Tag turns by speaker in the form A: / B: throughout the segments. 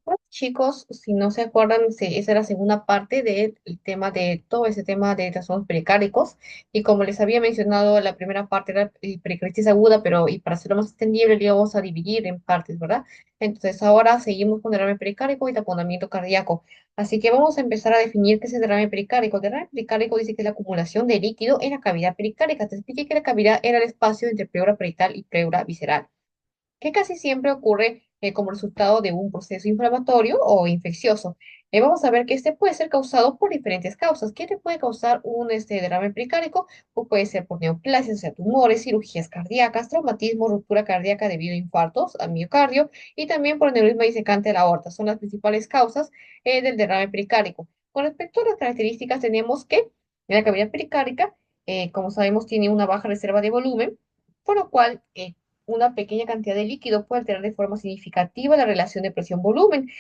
A: Bueno, chicos, si no se acuerdan, esa era la segunda parte del tema de todo ese tema de trastornos pericárdicos. Y como les había mencionado, la primera parte era pericarditis aguda, pero y para hacerlo más extendible, le íbamos a dividir en partes, ¿verdad? Entonces ahora seguimos con derrame pericárdico y taponamiento cardíaco. Así que vamos a empezar a definir qué es el derrame pericárdico. El derrame pericárdico dice que es la acumulación de líquido en la cavidad pericárdica. Te expliqué que la cavidad era el espacio entre pleura parietal y pleura visceral que casi siempre ocurre como resultado de un proceso inflamatorio o infeccioso. Vamos a ver que este puede ser causado por diferentes causas. ¿Qué te puede causar un derrame pericárdico? Pues puede ser por neoplasias, o sea, tumores, cirugías cardíacas, traumatismo, ruptura cardíaca debido a infartos a miocardio y también por aneurisma disecante de la aorta. Son las principales causas del derrame pericárdico. Con respecto a las características, tenemos que la cavidad pericárdica, como sabemos, tiene una baja reserva de volumen, por lo cual una pequeña cantidad de líquido puede alterar de forma significativa la relación de presión-volumen.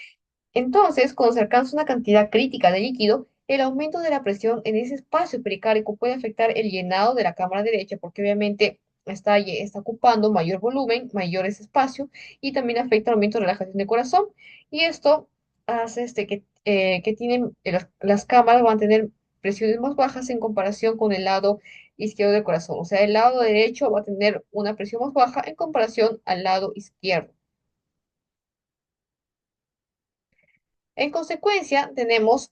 A: Entonces, cuando se alcanza una cantidad crítica de líquido, el aumento de la presión en ese espacio pericárdico puede afectar el llenado de la cámara derecha, porque obviamente está ocupando mayor volumen, mayor ese espacio, y también afecta el aumento de relajación de corazón. Y esto hace que tienen, las cámaras van a tener presiones más bajas en comparación con el lado izquierdo del corazón. O sea, el lado derecho va a tener una presión más baja en comparación al lado izquierdo. En consecuencia, tenemos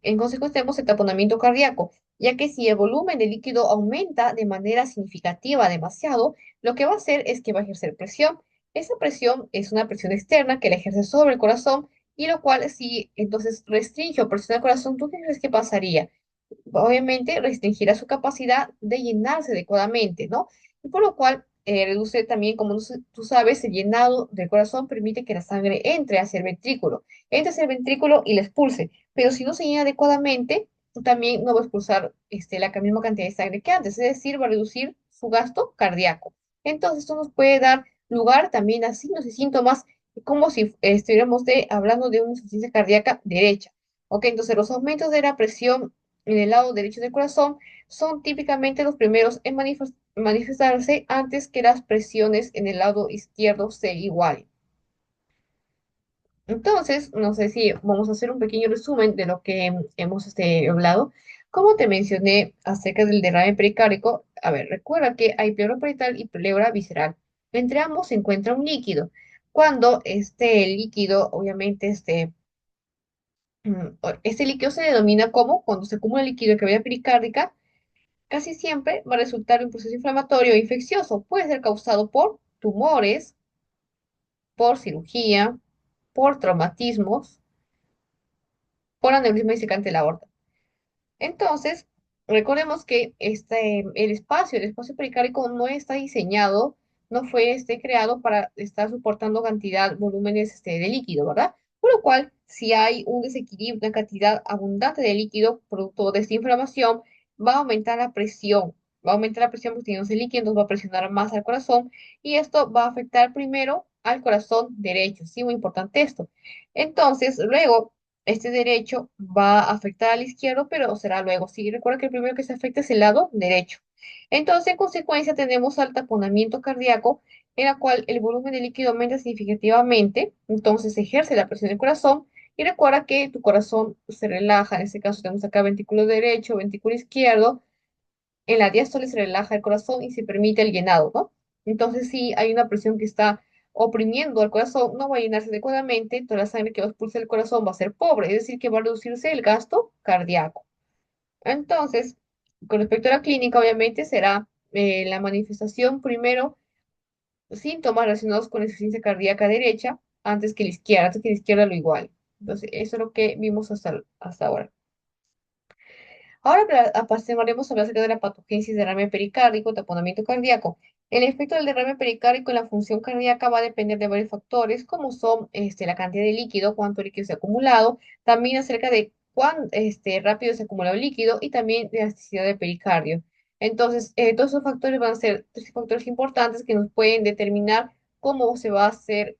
A: el taponamiento cardíaco, ya que si el volumen de líquido aumenta de manera significativa demasiado, lo que va a hacer es que va a ejercer presión. Esa presión es una presión externa que la ejerce sobre el corazón y lo cual si entonces restringe o presiona el corazón, ¿tú qué crees que pasaría? Obviamente restringirá su capacidad de llenarse adecuadamente, ¿no? Y por lo cual reduce también, como tú sabes, el llenado del corazón permite que la sangre entre hacia el ventrículo y la expulse, pero si no se llena adecuadamente, también no va a expulsar la misma cantidad de sangre que antes, es decir, va a reducir su gasto cardíaco. Entonces, esto nos puede dar lugar también a signos y síntomas como si estuviéramos hablando de una insuficiencia cardíaca derecha. Ok, entonces los aumentos de la presión en el lado derecho del corazón son típicamente los primeros en manifestarse antes que las presiones en el lado izquierdo se igualen. Entonces, no sé si vamos a hacer un pequeño resumen de lo que hemos hablado. Como te mencioné acerca del derrame pericárdico, a ver, recuerda que hay pleura parietal y pleura visceral. Entre ambos se encuentra un líquido. Cuando este líquido, obviamente, este líquido se denomina como cuando se acumula líquido en cavidad pericárdica, casi siempre va a resultar en un proceso inflamatorio o infeccioso. Puede ser causado por tumores, por cirugía, por traumatismos, por aneurisma disecante de la aorta. Entonces, recordemos que el espacio pericárdico no está diseñado, no fue creado para estar soportando volúmenes de líquido, ¿verdad? Por lo cual, si hay un desequilibrio, una cantidad abundante de líquido producto de esta inflamación, va a aumentar la presión. Va a aumentar la presión porque no se líquido, entonces va a presionar más al corazón y esto va a afectar primero al corazón derecho. Sí, muy importante esto. Entonces, luego este derecho va a afectar al izquierdo, pero será luego. Sí, recuerda que el primero que se afecta es el lado derecho. Entonces, en consecuencia, tenemos al taponamiento cardíaco, en la cual el volumen de líquido aumenta significativamente, entonces se ejerce la presión del corazón, y recuerda que tu corazón se relaja, en este caso tenemos acá ventrículo derecho, ventrículo izquierdo, en la diástole se relaja el corazón y se permite el llenado, ¿no? Entonces, si hay una presión que está oprimiendo al corazón, no va a llenarse adecuadamente, toda la sangre que va a expulsar el corazón va a ser pobre, es decir, que va a reducirse el gasto cardíaco. Entonces, con respecto a la clínica, obviamente será la manifestación primero, síntomas relacionados con la insuficiencia cardíaca derecha, antes que la izquierda lo igual. Entonces, eso es lo que vimos hasta ahora. Ahora pasaremos a hablar acerca de la patogénesis del derrame pericárdico, taponamiento cardíaco. El efecto del derrame pericárdico en la función cardíaca va a depender de varios factores, como son la cantidad de líquido, cuánto líquido se ha acumulado, también acerca de cuán rápido se ha acumulado el líquido y también de elasticidad del pericardio. Entonces, todos esos factores van a ser tres factores importantes que nos pueden determinar cómo se va a hacer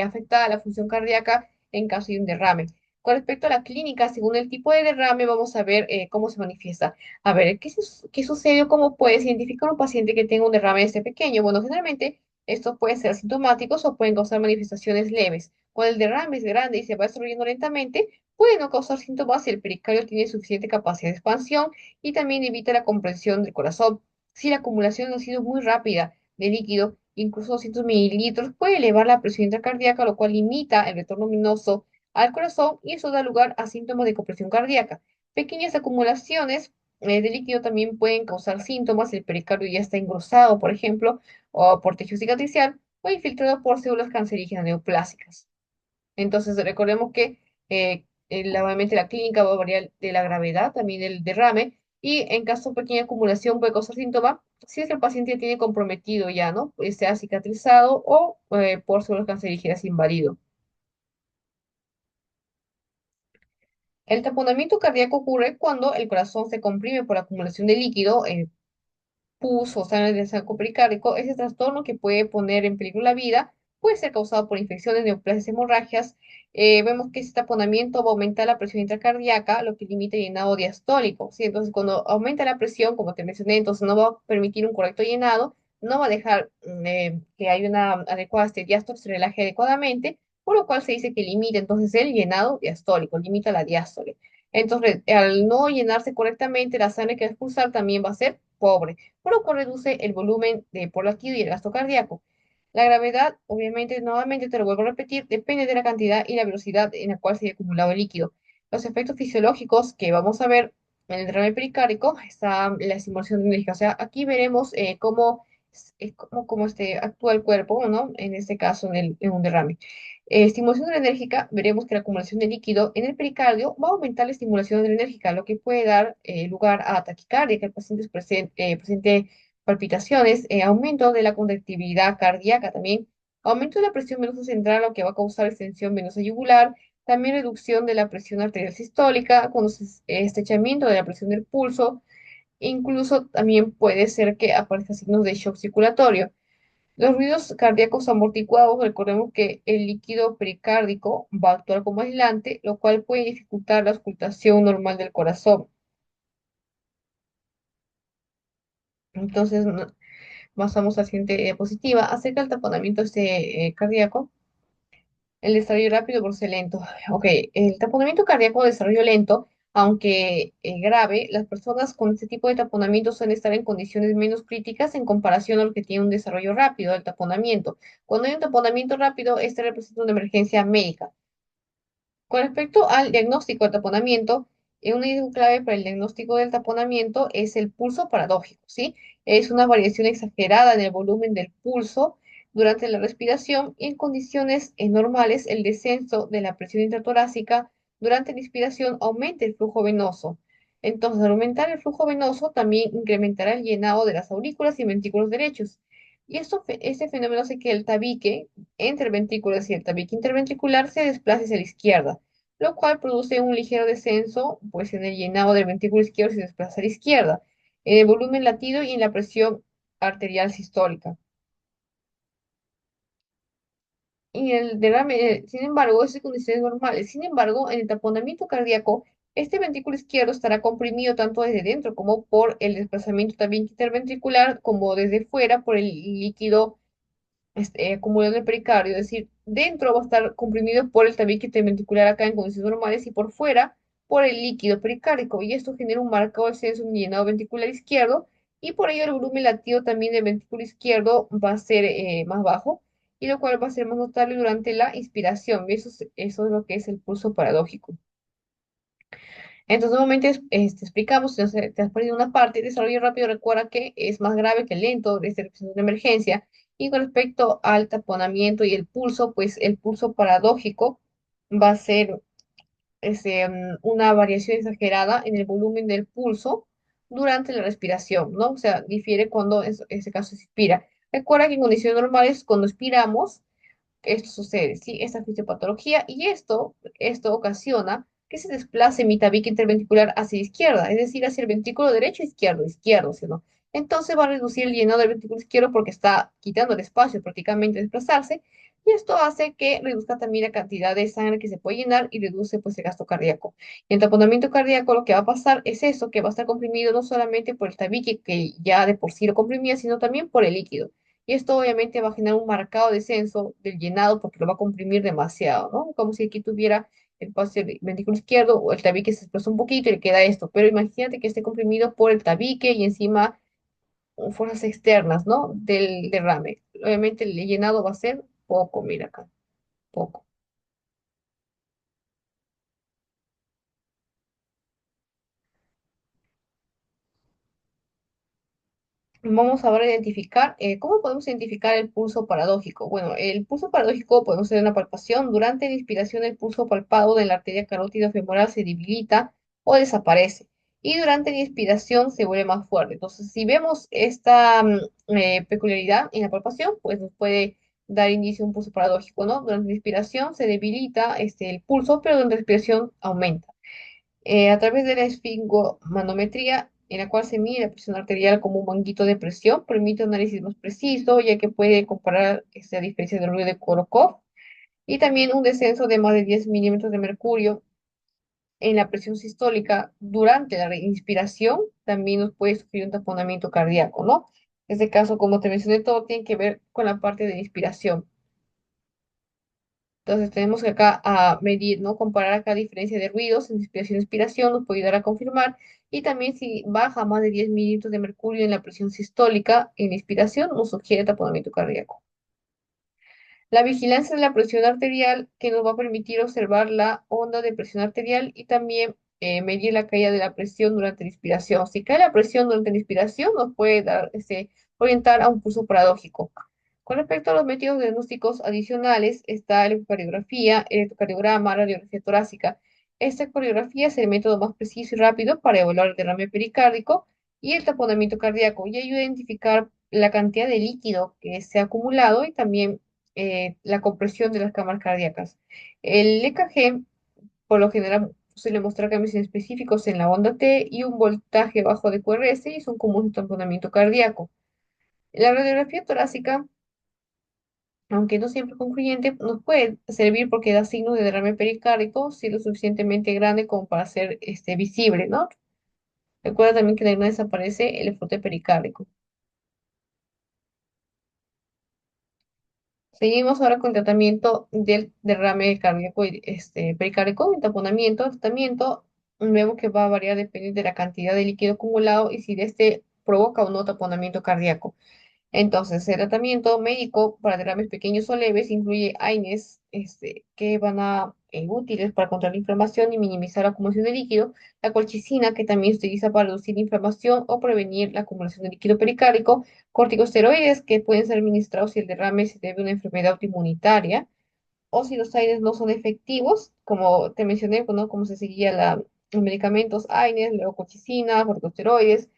A: afectada la función cardíaca en caso de un derrame. Con respecto a la clínica, según el tipo de derrame, vamos a ver cómo se manifiesta. A ver, ¿qué sucede o cómo puedes identificar a un paciente que tenga un derrame este pequeño? Bueno, generalmente estos pueden ser asintomáticos o pueden causar manifestaciones leves. Cuando el derrame es grande y se va desarrollando lentamente, puede no causar síntomas si el pericardio tiene suficiente capacidad de expansión y también evita la compresión del corazón. Si la acumulación ha sido muy rápida de líquido, incluso 200 mililitros, puede elevar la presión intracardíaca, lo cual limita el retorno venoso al corazón y eso da lugar a síntomas de compresión cardíaca. Pequeñas acumulaciones de líquido también pueden causar síntomas si el pericardio ya está engrosado, por ejemplo, o por tejido cicatricial o infiltrado por células cancerígenas neoplásicas. Entonces, recordemos que obviamente la clínica va a variar de la gravedad, también del derrame, y en caso de pequeña acumulación puede causar síntoma si es que el paciente tiene comprometido ya, ¿no? Pues sea cicatrizado o por células cancerígenas invadido. El taponamiento cardíaco ocurre cuando el corazón se comprime por acumulación de líquido, pus o sangre del saco pericárdico. Ese trastorno que puede poner en peligro la vida puede ser causado por infecciones, neoplasias, hemorragias. Vemos que ese taponamiento va a aumentar la presión intracardíaca, lo que limita el llenado diastólico, ¿sí? Entonces, cuando aumenta la presión, como te mencioné, entonces no va a permitir un correcto llenado, no va a dejar que haya una adecuada diástole se relaje adecuadamente, por lo cual se dice que limita entonces el llenado diastólico, limita la diástole. Entonces, al no llenarse correctamente, la sangre que va a expulsar también va a ser pobre por lo cual reduce el volumen de por latido y el gasto cardíaco. La gravedad, obviamente, nuevamente te lo vuelvo a repetir, depende de la cantidad y la velocidad en la cual se haya acumulado el líquido. Los efectos fisiológicos que vamos a ver en el derrame pericárdico está la estimulación enérgica. O sea, aquí veremos cómo actúa el cuerpo, ¿no? En este caso, en un derrame. Estimulación adrenérgica, veremos que la acumulación de líquido en el pericardio va a aumentar la estimulación adrenérgica, lo que puede dar lugar a taquicardia, que el paciente presente palpitaciones, aumento de la contractibilidad cardíaca también, aumento de la presión venosa central, lo que va a causar extensión venosa yugular, también reducción de la presión arterial sistólica, con estrechamiento de la presión del pulso, incluso también puede ser que aparezcan signos de shock circulatorio. Los ruidos cardíacos amortiguados, recordemos que el líquido pericárdico va a actuar como aislante, lo cual puede dificultar la auscultación normal del corazón. Entonces, pasamos a la siguiente diapositiva. Acerca del taponamiento cardíaco, el desarrollo rápido versus lento. Ok, el taponamiento cardíaco de desarrollo lento, aunque grave, las personas con este tipo de taponamiento suelen estar en condiciones menos críticas en comparación a los que tienen un desarrollo rápido del taponamiento. Cuando hay un taponamiento rápido, este representa una emergencia médica. Con respecto al diagnóstico del taponamiento, una idea clave para el diagnóstico del taponamiento es el pulso paradójico, ¿sí? Es una variación exagerada en el volumen del pulso durante la respiración y en condiciones normales el descenso de la presión intratorácica durante la inspiración aumenta el flujo venoso. Entonces, al aumentar el flujo venoso, también incrementará el llenado de las aurículas y ventrículos derechos. Y este fenómeno hace que el tabique entre ventrículos y el tabique interventricular se desplace hacia la izquierda, lo cual produce un ligero descenso, pues en el llenado del ventrículo izquierdo se desplaza a la izquierda, en el volumen latido y en la presión arterial sistólica. Y el derrame, sin embargo, es de condiciones normales. Sin embargo, en el taponamiento cardíaco, este ventrículo izquierdo estará comprimido tanto desde dentro como por el desplazamiento también interventricular, como desde fuera por el líquido acumulado en el pericardio, es decir, dentro va a estar comprimido por el tabique interventricular acá en condiciones normales y por fuera por el líquido pericárdico, y esto genera un marcado descenso en el llenado ventricular izquierdo, y por ello el volumen latido también del ventrículo izquierdo va a ser más bajo, y lo cual va a ser más notable durante la inspiración, y eso es lo que es el pulso paradójico. Entonces, nuevamente explicamos, si no te has perdido una parte, el desarrollo rápido recuerda que es más grave que el lento, desde representa una emergencia. Y con respecto al taponamiento y el pulso, pues el pulso paradójico va a ser una variación exagerada en el volumen del pulso durante la respiración, ¿no? O sea, difiere cuando en ese caso se inspira. Recuerda que en condiciones normales, cuando expiramos, esto sucede, ¿sí? Esta fisiopatología y esto ocasiona que se desplace mi tabique interventricular hacia izquierda, es decir, hacia el ventrículo derecho, izquierdo, izquierdo, ¿sí o no? Entonces va a reducir el llenado del ventrículo izquierdo porque está quitando el espacio prácticamente de desplazarse y esto hace que reduzca también la cantidad de sangre que se puede llenar y reduce pues el gasto cardíaco. Y en taponamiento cardíaco lo que va a pasar es eso, que va a estar comprimido no solamente por el tabique que ya de por sí lo comprimía, sino también por el líquido. Y esto obviamente va a generar un marcado descenso del llenado porque lo va a comprimir demasiado, ¿no? Como si aquí tuviera el paso del ventrículo izquierdo o el tabique se desplaza un poquito y le queda esto. Pero imagínate que esté comprimido por el tabique y encima fuerzas externas, ¿no? Del derrame. Obviamente el llenado va a ser poco, mira acá, poco. Vamos ahora a identificar, ¿cómo podemos identificar el pulso paradójico? Bueno, el pulso paradójico podemos hacer una palpación. Durante la inspiración, el pulso palpado de la arteria carótida femoral se debilita o desaparece. Y durante la inspiración se vuelve más fuerte. Entonces, si vemos esta peculiaridad en la palpación, pues nos puede dar inicio a un pulso paradójico, ¿no? Durante la inspiración se debilita el pulso, pero durante la expiración aumenta a través de la esfingomanometría, en la cual se mide la presión arterial como un manguito de presión, permite un análisis más preciso, ya que puede comparar a diferencia del ruido de Korokov, y también un descenso de más de 10 milímetros de mercurio en la presión sistólica durante la inspiración, también nos puede sufrir un taponamiento cardíaco, ¿no? En este caso, como te mencioné, todo tiene que ver con la parte de la inspiración. Entonces tenemos que acá a medir, ¿no? Comparar acá diferencia de ruidos en inspiración y expiración, nos puede ayudar a confirmar. Y también si baja más de 10 mililitros de mercurio en la presión sistólica en la inspiración, nos sugiere taponamiento cardíaco. La vigilancia de la presión arterial que nos va a permitir observar la onda de presión arterial y también medir la caída de la presión durante la inspiración. Si cae la presión durante la inspiración, nos puede dar, orientar a un pulso paradójico. Con respecto a los métodos diagnósticos adicionales, está la ecocardiografía, el electrocardiograma, radiografía torácica. Esta ecocardiografía es el método más preciso y rápido para evaluar el derrame pericárdico y el taponamiento cardíaco y ayuda a identificar la cantidad de líquido que se ha acumulado y también la compresión de las cámaras cardíacas. El EKG, por lo general, suele mostrar cambios específicos en la onda T y un voltaje bajo de QRS y son comunes en tamponamiento cardíaco. La radiografía torácica, aunque no siempre concluyente, nos puede servir porque da signos de derrame pericárdico si es lo suficientemente grande como para ser visible, ¿no? Recuerda también que de una desaparece el esfrote pericárdico. Seguimos ahora con el tratamiento del derrame cardíaco y pericárdico, el taponamiento. El tratamiento vemos que va a variar dependiendo de la cantidad de líquido acumulado y si de este provoca o no taponamiento cardíaco. Entonces, el tratamiento médico para derrames pequeños o leves incluye AINES, que van a útiles para controlar la inflamación y minimizar la acumulación de líquido, la colchicina, que también se utiliza para reducir la inflamación o prevenir la acumulación de líquido pericárdico, corticosteroides, que pueden ser administrados si el derrame se debe a una enfermedad autoinmunitaria, o si los AINES no son efectivos, como te mencioné, ¿no? Como se seguía los medicamentos AINES, leucoxicina, corticosteroides.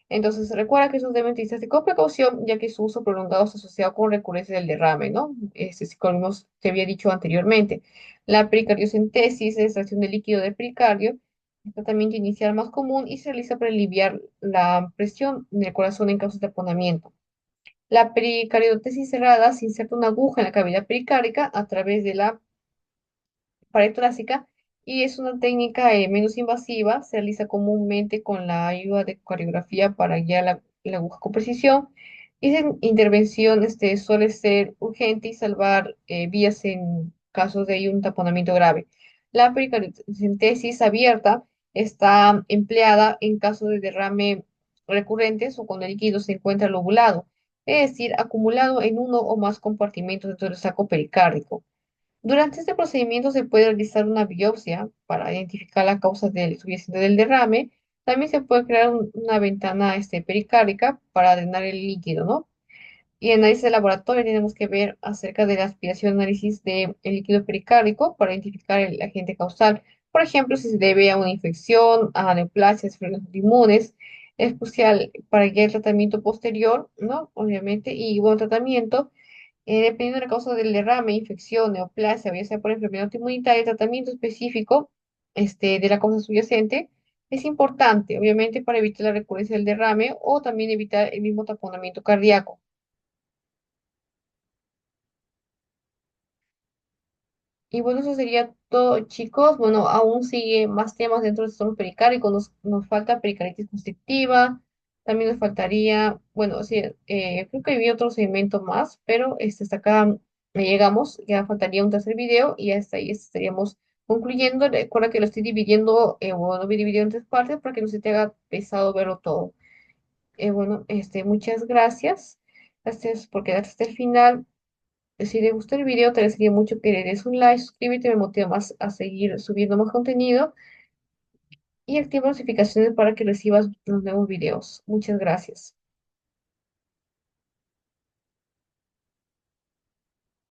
A: Entonces, recuerda que esos deben utilizarse con precaución, ya que su uso prolongado es asociado con recurrencia del derrame, ¿no? Como te había dicho anteriormente. La pericardiocentesis, la extracción de líquido del pericardio, el tratamiento inicial más común y se realiza para aliviar la presión del corazón en caso de taponamiento. La pericardiotesis cerrada se inserta una aguja en la cavidad pericárdica a través de la pared torácica y es una técnica menos invasiva. Se realiza comúnmente con la ayuda de coreografía para guiar la aguja con precisión. Y esa intervención suele ser urgente y salvar vías en casos de un taponamiento grave. La pericardiocentesis abierta está empleada en casos de derrame recurrentes o cuando el líquido se encuentra lobulado, es decir, acumulado en uno o más compartimentos dentro del saco pericárdico. Durante este procedimiento se puede realizar una biopsia para identificar la causa del subyacente del derrame. También se puede crear una ventana pericárdica para drenar el líquido, ¿no? Y en análisis de laboratorio tenemos que ver acerca de la aspiración análisis del líquido pericárdico para identificar el agente causal. Por ejemplo, si se debe a una infección, a neoplasias, enfermedades inmunes, es crucial para guiar el tratamiento posterior, ¿no? Obviamente, y buen tratamiento dependiendo de la causa del derrame, infección, neoplasia, o ya sea por enfermedad autoinmunitaria, el tratamiento específico de la causa subyacente es importante, obviamente, para evitar la recurrencia del derrame o también evitar el mismo taponamiento cardíaco. Y bueno, eso sería todo, chicos. Bueno, aún sigue más temas dentro del trastorno pericárdico. Nos falta pericardite constrictiva, También nos faltaría, bueno, sí, creo que había otro segmento más, pero hasta acá llegamos, ya faltaría un tercer video y hasta ahí estaríamos concluyendo. Recuerda que lo estoy dividiendo, bueno, lo voy dividiendo en tres partes para que no se te haga pesado verlo todo. Bueno, muchas gracias. Gracias por quedarte hasta el final. Si te gustó el video, te agradecería mucho que le des un like, suscríbete, me motiva más a seguir subiendo más contenido y activa notificaciones para que recibas los nuevos videos. Muchas gracias.